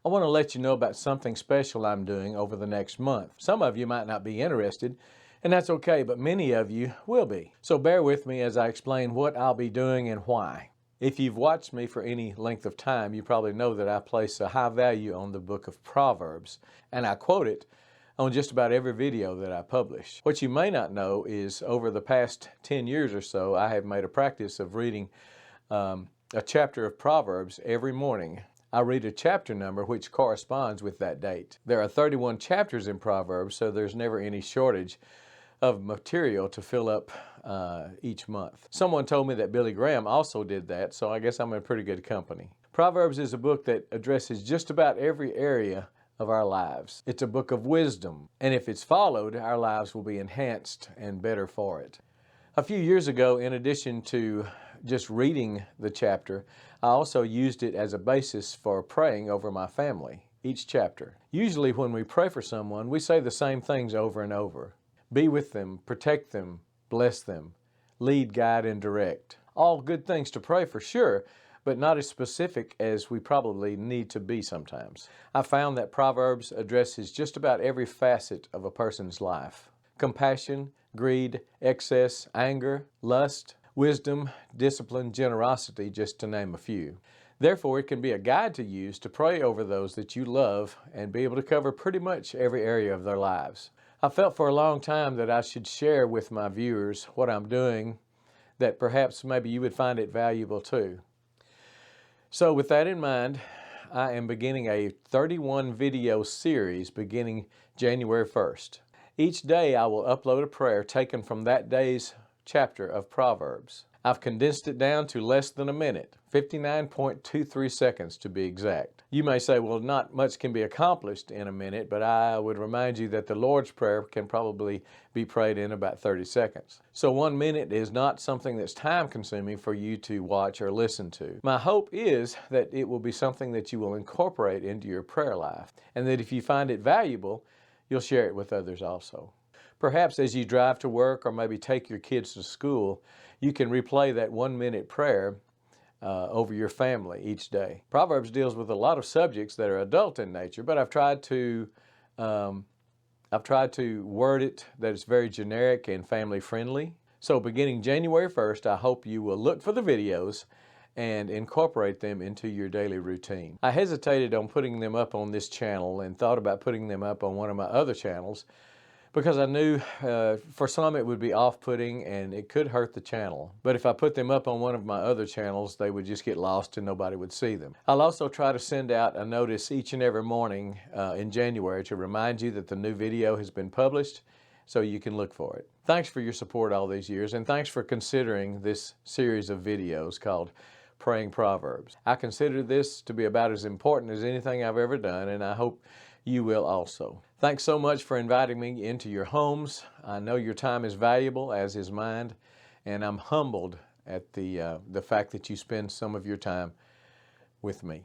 I want to let you know about something special I'm doing over the next month. Some of you might not be interested, and that's okay, but many of you will be. So bear with me as I explain what I'll be doing and why. If you've watched me for any length of time, you probably know that I place a high value on the book of Proverbs, and I quote it on just about every video that I publish. What you may not know is over the past 10 years or so, I have made a practice of reading a chapter of Proverbs every morning. I read a chapter number which corresponds with that date. There are 31 chapters in Proverbs, so there's never any shortage of material to fill up each month. Someone told me that Billy Graham also did that, so I guess I'm in pretty good company. Proverbs is a book that addresses just about every area of our lives. It's a book of wisdom, and if it's followed, our lives will be enhanced and better for it. A few years ago, in addition to just reading the chapter, I also used it as a basis for praying over my family, each chapter. Usually when we pray for someone, we say the same things over and over. Be with them, protect them, bless them, lead, guide, and direct. All good things to pray for sure, but not as specific as we probably need to be sometimes. I found that Proverbs addresses just about every facet of a person's life. Compassion, greed, excess, anger, lust, wisdom, discipline, generosity, just to name a few. Therefore, it can be a guide to use to pray over those that you love and be able to cover pretty much every area of their lives. I felt for a long time that I should share with my viewers what I'm doing, that perhaps maybe you would find it valuable too. So with that in mind, I am beginning a 31 video series beginning January 1st. Each day I will upload a prayer taken from that day's chapter of Proverbs. I've condensed it down to less than a minute, 59.23 seconds to be exact. You may say, well, not much can be accomplished in a minute, but I would remind you that the Lord's Prayer can probably be prayed in about 30 seconds. So 1 minute is not something that's time consuming for you to watch or listen to. My hope is that it will be something that you will incorporate into your prayer life, and that if you find it valuable, you'll share it with others also. Perhaps as you drive to work or maybe take your kids to school, you can replay that 1 minute prayer over your family each day. Proverbs deals with a lot of subjects that are adult in nature, but I've tried to word it that it's very generic and family friendly. So beginning January 1st, I hope you will look for the videos and incorporate them into your daily routine. I hesitated on putting them up on this channel and thought about putting them up on one of my other channels because I knew for some it would be off-putting and it could hurt the channel. But if I put them up on one of my other channels, they would just get lost and nobody would see them. I'll also try to send out a notice each and every morning in January to remind you that the new video has been published so you can look for it. Thanks for your support all these years, and thanks for considering this series of videos called Praying Proverbs. I consider this to be about as important as anything I've ever done, and I hope you will also. Thanks so much for inviting me into your homes. I know your time is valuable, as is mine, and I'm humbled at the fact that you spend some of your time with me.